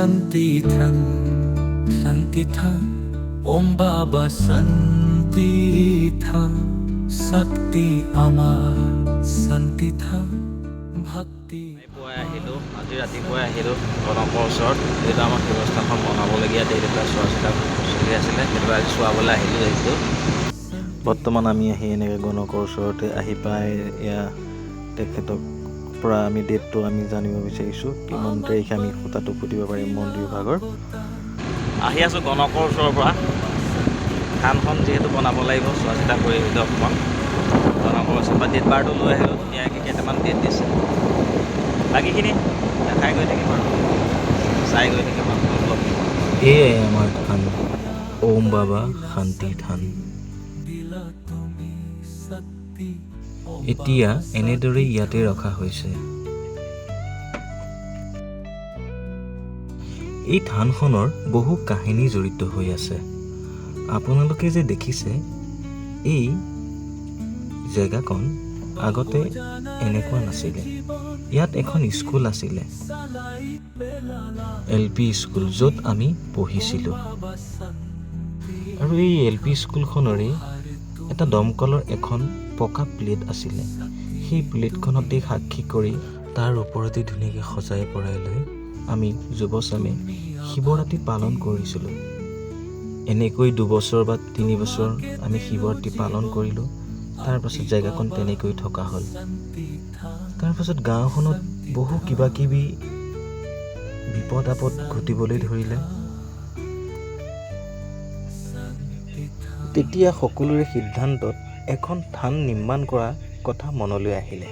Santithan, Santithan, Om Baba Santithan, Sakti Amar Santithan, Bhakti. আজি ৰাতিপুৱাই আহিলোঁ গণকৰ ওচৰত। যিহেতু আমাৰ ব্যৱস্থাখন বনাবলগীয়া দেৰিকৈ চোৱা চিতা চলি আছিলে, সেইটো আজি চোৱাবলৈ আহিলোঁ। যিহেতু বৰ্তমান আমি আহি এনেকৈ গণকৰ ওচৰতে আহি পাই এয়া তেখেতক পৰা আমি ডেটটো আমি জানিব বিচাৰিছোঁ, কিমান তাৰিখে আমি খুঁটাটো পুতিব পাৰিম মন্দিৰ বিভাগৰ। আহি আছোঁ গণকৰ ওচৰৰ পৰা। থানখন যিহেতু বনাব লাগিব, চোৱা চিতা কৰি আহিলোঁ অকণমান গণকৰ ওচৰৰ পৰা। ডেট বাৰটো লৈ আহিলোঁ, ধুনীয়াকৈ কেইটামান ডেট দিছে। বাকীখিনি দেখাই গৈ থাকিম আৰু চাই গৈ থাকিম অলপ। এয়াই আমাৰ থান, ওম বাবা শান্তি থান। এতিয়া এনেদৰেই ইয়াতে ৰখা হৈছে। এই থানখনৰ বহু কাহিনী জড়িত হৈ আছে। আপোনালোকে যে দেখিছে, এই জেগাকণ আগতে এনেকুৱা নাছিলে। ইয়াত এখন স্কুল আছিলে, LP স্কুল, য'ত আমি পঢ়িছিলোঁ। আৰু এই LP স্কুলখনৰে এটা দমকলৰ এখন পকা প্লেট আছিলে। সেই প্লেটখনতে সাক্ষী কৰি তাৰ ওপৰতে ধুনীয়াকৈ সজাই পৰাই লৈ আমি যুৱচামে শিৱৰাত্ৰি পালন কৰিছিলোঁ। এনেকৈ 2 বছৰ বা 3 বছৰ আমি শিৱৰাত্ৰি পালন কৰিলোঁ। তাৰপাছত জেগাকণ তেনেকৈ থকা হ'ল। তাৰপাছত গাঁওখনত বহু কিবা কিবি বিপদ আপদ ঘটিবলৈ ধৰিলে। তেতিয়া সকলোৰে সিদ্ধান্তত এখন থান নিৰ্মাণ কৰা কথা মনলৈ আহিলে।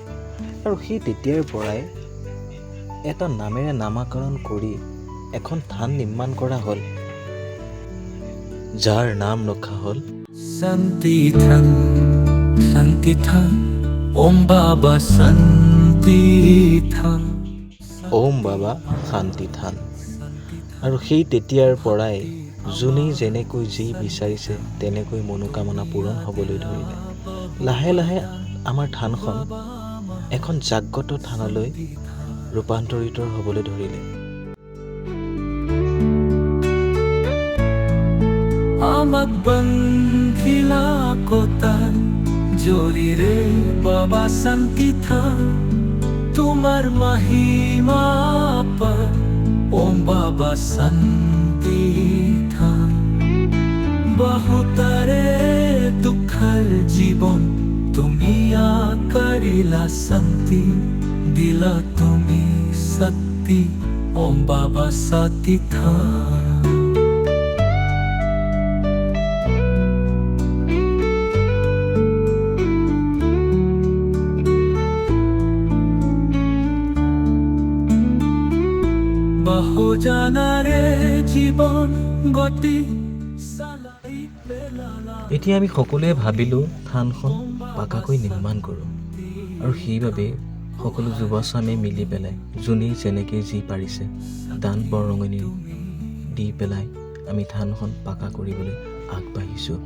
আৰু সেই তেতিয়াৰ পৰাই এটা নামেৰে নামাকৰণ কৰি এখন থান নিৰ্মাণ কৰা হ'ল, যাৰ নাম ৰখা হ'ল Santithan, Santithan, Om Baba Santithan, ওম বাবা শান্তি থান। আৰু সেই তেতিয়াৰ পৰাই যোনেই যেনেকৈ যি বিচাৰিছে তেনেকৈ মনোকামনা পূৰণ হ'বলৈ ধৰিলে। লাহে লাহে আমাৰ থানখন এখন জাগ্ৰত থানলৈ ৰূপান্তৰিত হ'বলৈ ধৰিলে। Amag bandila kotan, jorire Baba Santithan, Tumar mahima par, Om Baba Santithan. Bahutare dukhar jibon, tumiya karila santi, dila tumi sakti, Om Baba Santithan. বহুজনৰে জীৱন গতি চালাই পেলালা। এতিয়া আমি সকলোৱে ভাবিলোঁ থানখন পাকাকৈ নিৰ্মাণ কৰোঁ। আৰু সেইবাবে সকলো যুৱচামে মিলি পেলাই যোনেই যেনেকৈ যি পাৰিছে দান বৰঙণি দি পেলাই আমি থানখন পাকা কৰিবলৈ আগবাঢ়িছোঁ।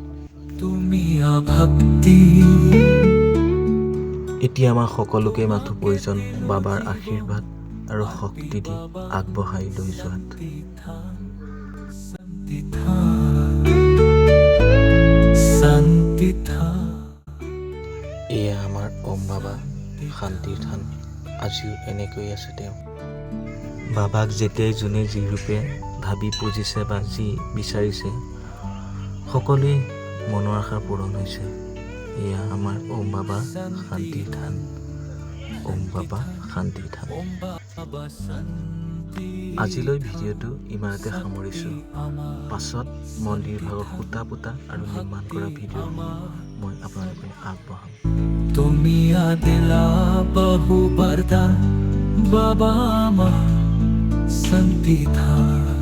তুমি ভক্তি। এতিয়া আমাৰ সকলোকে মাথো প্ৰয়োজন বাবাৰ আশীৰ্বাদ আৰু শক্তি দি আগবঢ়াই লৈ যোৱাত। এয়া আমাৰ ওম বাবা শান্তিৰ থান। আজিও এনেকৈ আছে তেওঁ। বাবাক যেতিয়াই যোনে যি ৰূপে ভাবি পুজিছে বা যি বিচাৰিছে সকলোৱে মনৰ আশা পূৰণ হৈছে। এয়া আমাৰ ওম বাবা শান্তিৰ থান, ওম বাবা শান্তিৰ থান। আজিলৈ ভিডিঅ'টো ইমানতে সামৰিছোঁ। পাছত মন্দিৰ ভাগৰ খুঁটা পোতা আৰু নিৰ্মাণ কৰা ভিডিঅ' মই আপোনালোকে আগবঢ়াম। তুমি দিলা বহু বৰদান, বাবা আমাৰ Santithan.